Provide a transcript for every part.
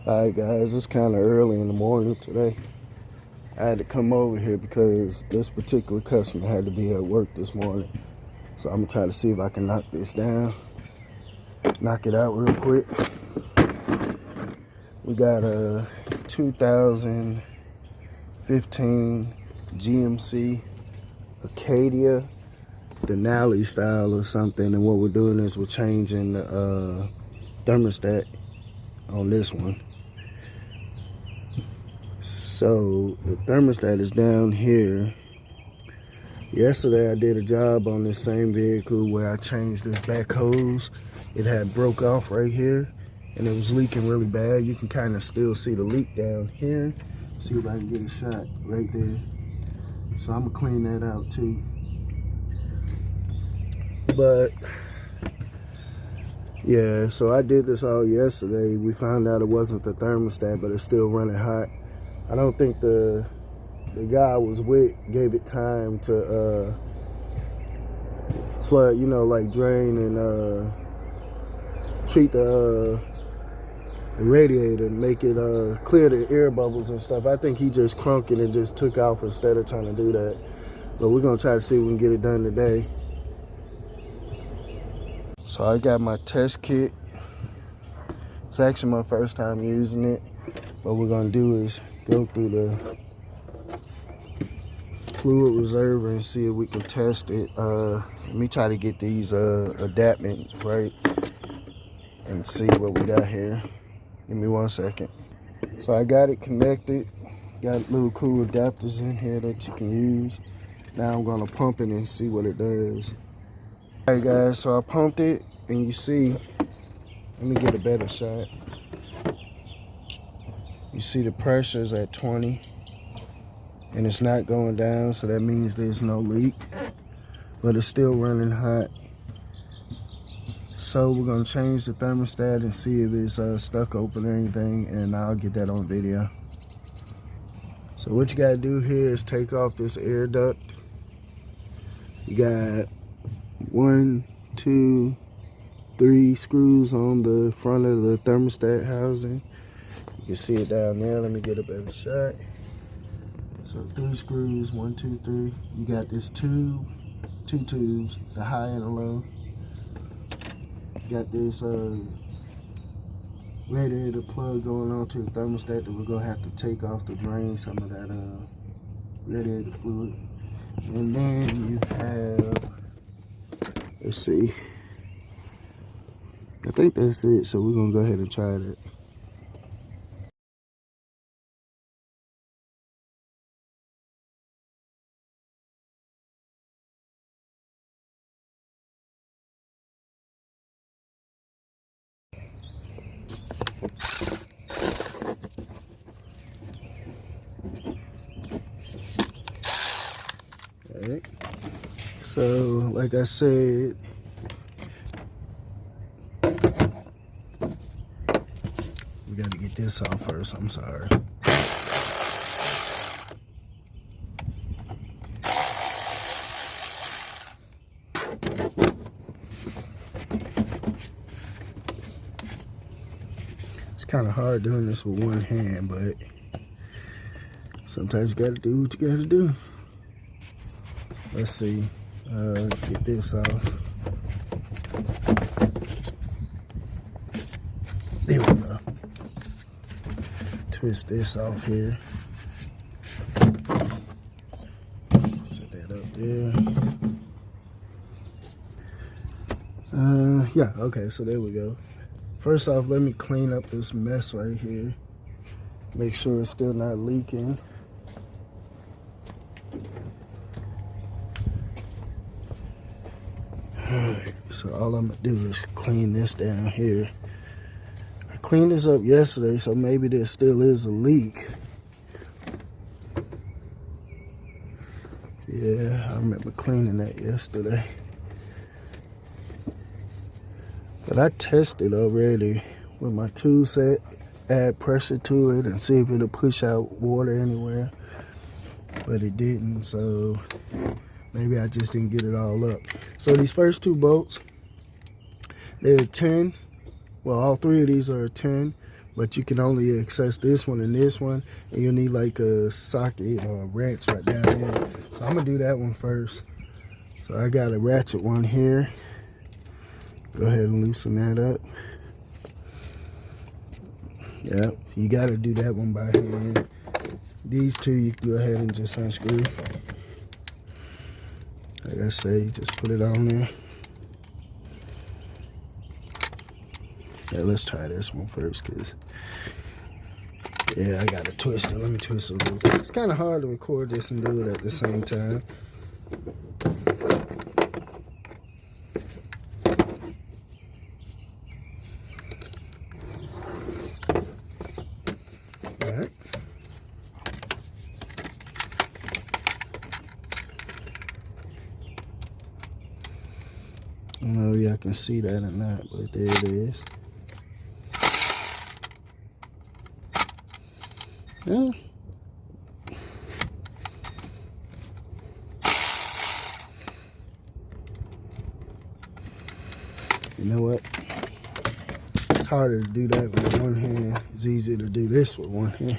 Alright guys, it's kind of early in the morning today. I had to come over here because this particular customer had to be at work this morning. So I'm gonna try to see if I can knock this down, knock it out real quick. We got a 2015 GMC Acadia, Denali style or something, and what we're doing is we're changing the thermostat on this one. So the thermostat is down here. Yesterday I did a job on this same vehicle where I changed this back hose. It had broke off right here and it was leaking really bad. You can kind of still see the leak down here. See if I can get a shot right there. So I'm gonna clean that out too. But yeah, so I did this all yesterday. We found out it wasn't the thermostat, but it's still running hot. I don't think the guy I was with gave it time to flood, you know, like drain and treat the radiator and make it clear the air bubbles and stuff. I think he just crunked it and just took off instead of trying to do that. But we're gonna try to see if we can get it done today. So I got my test kit. It's actually my first time using it. What we're gonna do is go through the fluid reserver and see if we can test it. Let me try to get these adaptants right and see what we got here. Give me 1 second. So I got it connected. Got little cool adapters in here that you can use. Now I'm gonna pump it and see what it does. Alright guys, so I pumped it and you see, let me get a better shot. You see the pressure is at 20 and it's not going down, so that means there's no leak, but it's still running hot. So we're gonna change the thermostat and see if it's stuck open or anything, and I'll get that on video. So what you gotta do here is take off this air duct. You got 1, 2, 3 screws on the front of the thermostat housing. You can see it down there. Let me get a better shot. So 3 screws, 1, 2, 3. You got this tube, 2 tubes, the high and the low. You got this radiator plug going on to the thermostat that we're gonna have to take off to drain some of that radiator fluid. And then you have, let's see, I think that's it. So we're gonna go ahead and try that. Alright, so like I said, we got to get this off first. I'm sorry. It's kind of hard doing this with one hand, but sometimes you got to do what you got to do. Let's see, get this off. There we go. Twist this off here. Set that up there. Yeah, okay, so there we go. First off, let me clean up this mess right here. Make sure it's still not leaking. Alright, so all I'm gonna do is clean this down here. I cleaned this up yesterday, so maybe there still is a leak. Yeah, I remember cleaning that yesterday. But I tested already with my tool set, add pressure to it and see if it'll push out water anywhere. But it didn't, so maybe I just didn't get it all up. So these first 2 bolts, they're 10. Well, all 3 of these are 10, but you can only access this one and this one, and you'll need like a socket or a wrench right down there. So I'm gonna do that one first. So I got a ratchet one here. Go ahead and loosen that up. Yep, you gotta do that one by hand. These two you can go ahead and just unscrew. Like I say, just put it on there. Yeah, let's try this one first, cause yeah, I gotta twist it. Let me twist it a little bit. It's kind of hard to record this and do it at the same time. All right. I don't know if y'all can see that or not, but there it is. Yeah. You know what? It's harder to do that with one hand. It's easier to do this with one hand.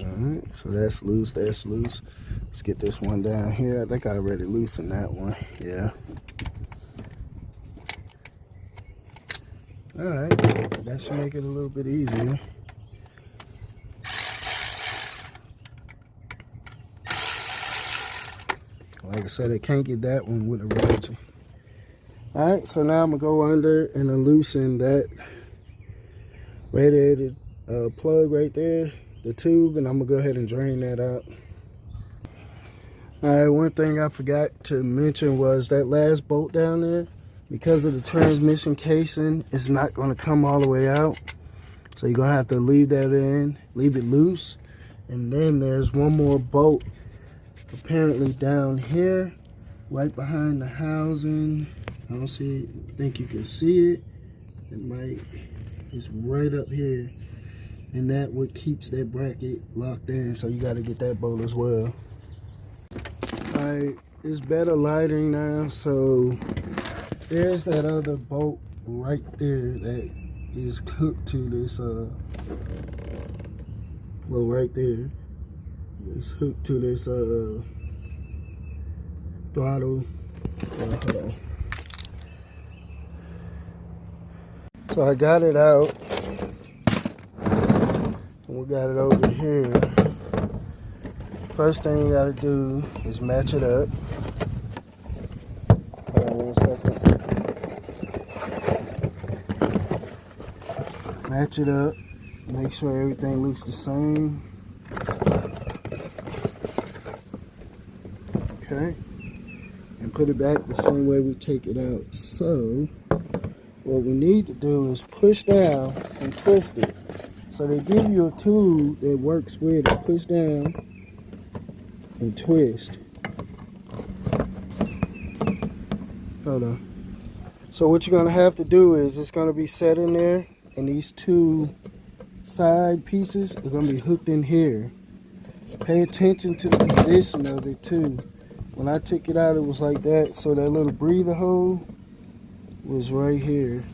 Alright, so that's loose, that's loose. Let's get this one down here. I think I already loosened that one. Yeah. Alright, that should make it a little bit easier. Like I said, I can't get that one with a ratchet. Alright, so now I'm going to go under and loosen that radiated plug right there, the tube, and I'm going to go ahead and drain that out. Alright, one thing I forgot to mention was that last bolt down there, because of the transmission casing, it's not going to come all the way out. So you're going to have to leave that in, leave it loose. And then there's one more bolt apparently down here, right behind the housing. I don't see it. I think you can see it. It might. It's right up here. And that what keeps that bracket locked in. So you got to get that bolt as well. Alright, it's better lighting now. So there's that other bolt right there that is hooked to this, well, right there. It's hooked to this throttle. Hold on. So I got it out. And we got it over here. First thing we gotta do is match it up. Hold on 1 second. Match it up. Make sure everything looks the same. Okay, and put it back the same way we take it out. So what we need to do is push down and twist it. So they give you a tool that works with it. Push down and twist. Hold on. So what you're gonna have to do is it's gonna be set in there, and these two side pieces are gonna be hooked in here. Pay attention to the position of it too. When I took it out, it was like that. So that little breather hole was right here.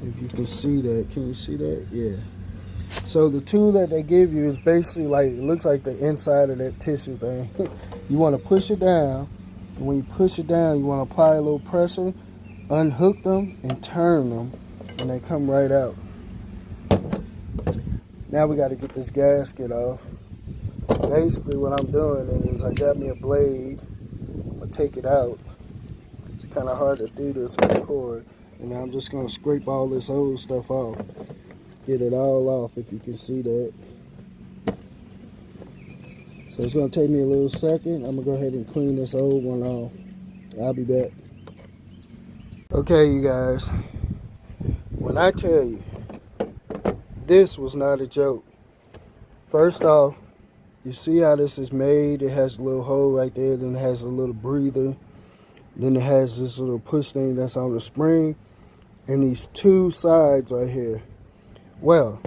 If you can see that. Can you see that? Yeah. So the tool that they give you is basically like, it looks like the inside of that tissue thing. You want to push it down. And when you push it down, you want to apply a little pressure, unhook them, and turn them. And they come right out. Now we got to get this gasket off. Basically what I'm doing is I got me a blade. I'm going to take it out. It's kind of hard to do this on the cord. And now I'm just going to scrape all this old stuff off. Get it all off, if you can see that. So it's going to take me a little second. I'm going to go ahead and clean this old one off. I'll be back. Okay, you guys. when I tell you, this was not a joke. First off, you see how this is made? It has a little hole right there, then it has a little breather. Then it has this little push thing that's on the spring. And these two sides right here. Well,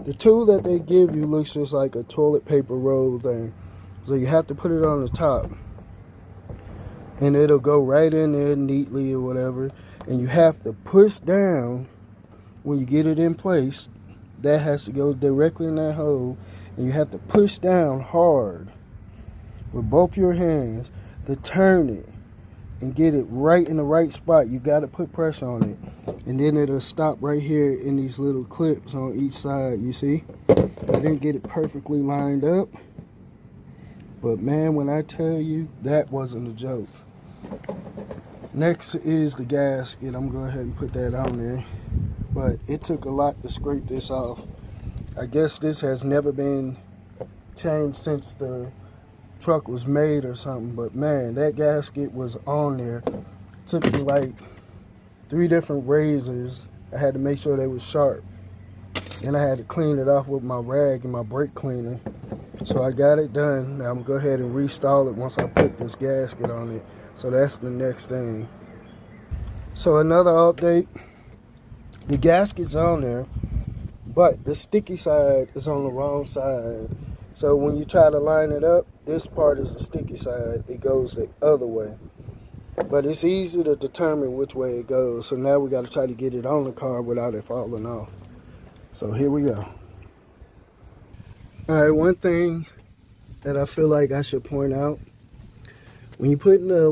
the tool that they give you looks just like a toilet paper roll thing. So you have to put it on the top. And it'll go right in there neatly or whatever. And you have to push down when you get it in place. That has to go directly in that hole. And you have to push down hard with both your hands to turn it and get it right in the right spot. You got to put pressure on it. And then it'll stop right here in these little clips on each side, you see? I didn't get it perfectly lined up. But man, when I tell you, that wasn't a joke. Next is the gasket. I'm going to go ahead and put that on there. But it took a lot to scrape this off. I guess this has never been changed since the truck was made or something. But man, that gasket was on there. It took me like 3 different razors. I had to make sure they were sharp. And I had to clean it off with my rag and my brake cleaner. So I got it done. Now I'm going to go ahead and restyle it once I put this gasket on it. So that's the next thing. So another update. The gasket's on there, but the sticky side is on the wrong side. So when you try to line it up, this part is the sticky side. It goes the other way. But it's easy to determine which way it goes. So now we got to try to get it on the car without it falling off. So here we go. All right, one thing that I feel like I should point out. When you put the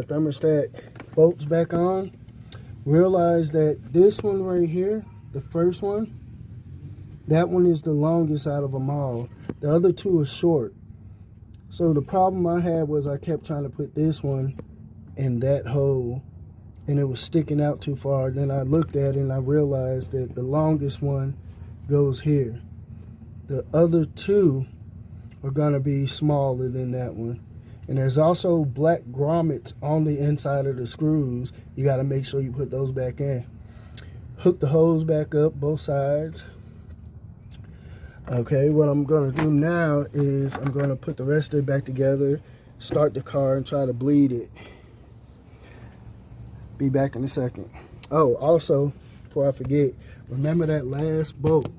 thermostat bolts back on, realize that this one right here, the first one, that one is the longest out of them all. The other two are short. So the problem I had was I kept trying to put this one in that hole and it was sticking out too far. Then I looked at it and I realized that the longest one goes here. The other two are gonna be smaller than that one. And there's also black grommets on the inside of the screws. You gotta make sure you put those back in. Hook the hose back up, both sides. Okay, what I'm gonna do now is I'm gonna put the rest of it back together, start the car and try to bleed it. Be back in a second. Oh, also, before I forget, remember that last bolt.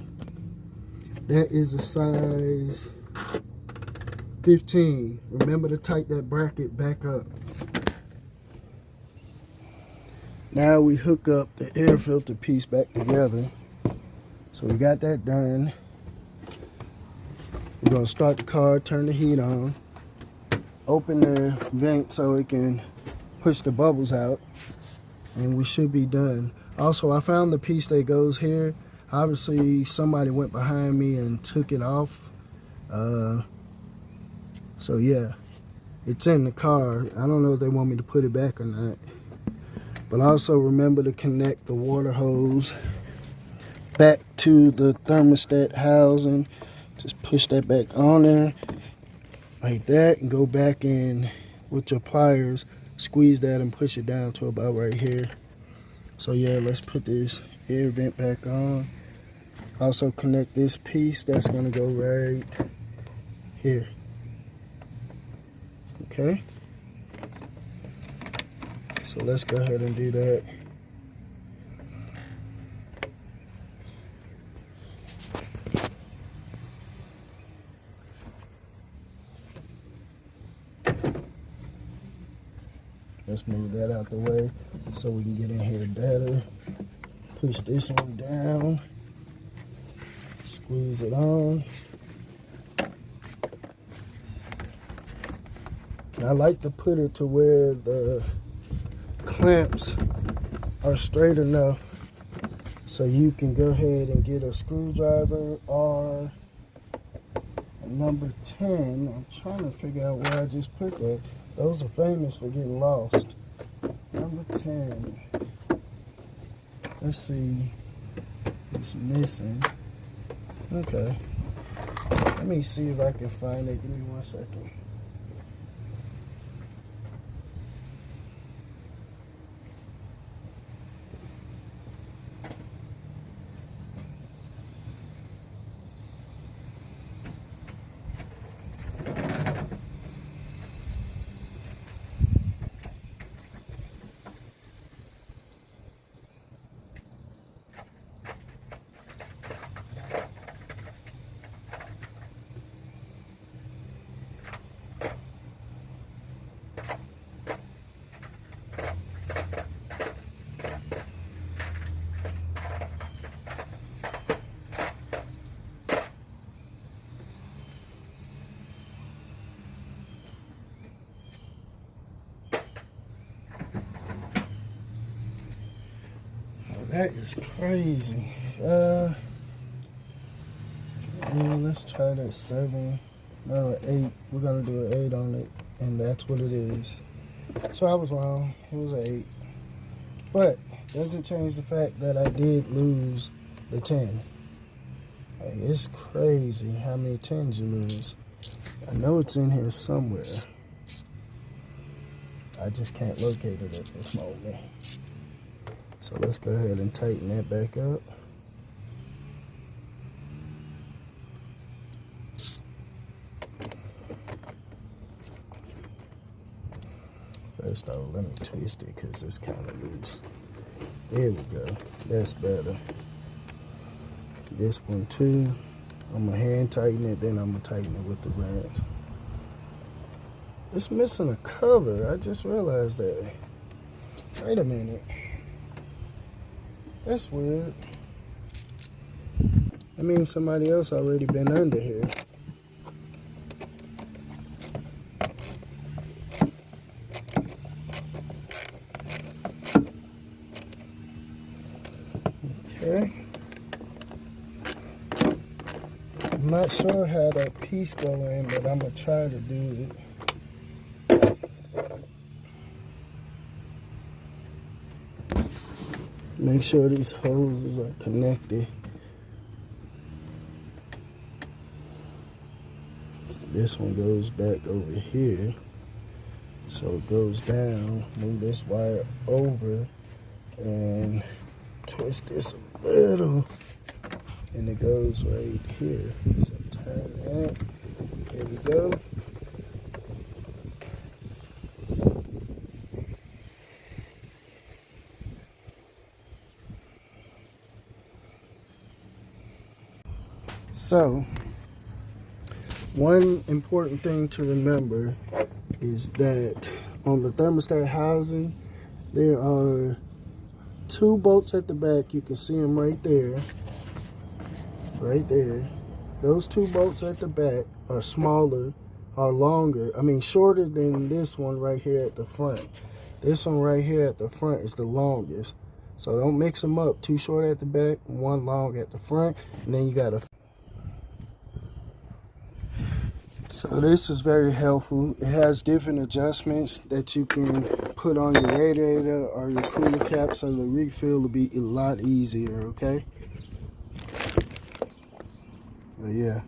That is a size 15. Remember to tighten that bracket back up. Now we hook up the air filter piece back together. So we got that done. We're going to start the car, turn the heat on, open the vent so it can push the bubbles out, and we should be done. Also, I found the piece that goes here. Obviously, somebody went behind me and took it off. So yeah, it's in the car. I don't know if they want me to put it back or not. But also remember to connect the water hose back to the thermostat housing. Just push that back on there like that and go back in with your pliers, squeeze that and push it down to about right here. So yeah, let's put this air vent back on. Also connect this piece that's gonna go right here. Okay, so let's go ahead and do that. Let's move that out the way so we can get in here better. Push this one down, squeeze it on. I like to put it to where the clamps are straight enough so you can go ahead and get a screwdriver or a number 10. I'm trying to figure out where I just put that. Those are famous for getting lost. Number 10. Let's see. It's missing. Okay. Let me see if I can find it. Give me 1 second. That is crazy. Let's try that 7. No, 8. We're gonna do an 8 on it, and that's what it is. So I was wrong. It was an 8. But doesn't change the fact that I did lose the 10. Like, it's crazy how many 10s you lose. I know it's in here somewhere. I just can't locate it at this moment. So let's go ahead and tighten that back up. First off, let me twist it because it's kind of loose. There we go. That's better. This one too. I'm going to hand tighten it, then I'm going to tighten it with the wrench. It's missing a cover. I just realized that. Wait a minute. That's weird. That means somebody else already been under here. Okay. I'm not sure how that piece go in, but I'm gonna try to do it. Make sure these hoses are connected. This one goes back over here. So it goes down, move this wire over, and twist this a little. And it goes right here. So turn that. There we go. So, one important thing to remember is that on the thermostat housing, there are 2 bolts at the back. You can see them right there. Right there. Those 2 bolts at the back are smaller, are longer. I mean, shorter than this one right here at the front. This one right here at the front is the longest. So don't mix them up. 2 short at the back, 1 long at the front, and then you got a. So this is very helpful. It has different adjustments that you can put on your radiator or your cooler cap, so the refill will be a lot easier, okay? But yeah.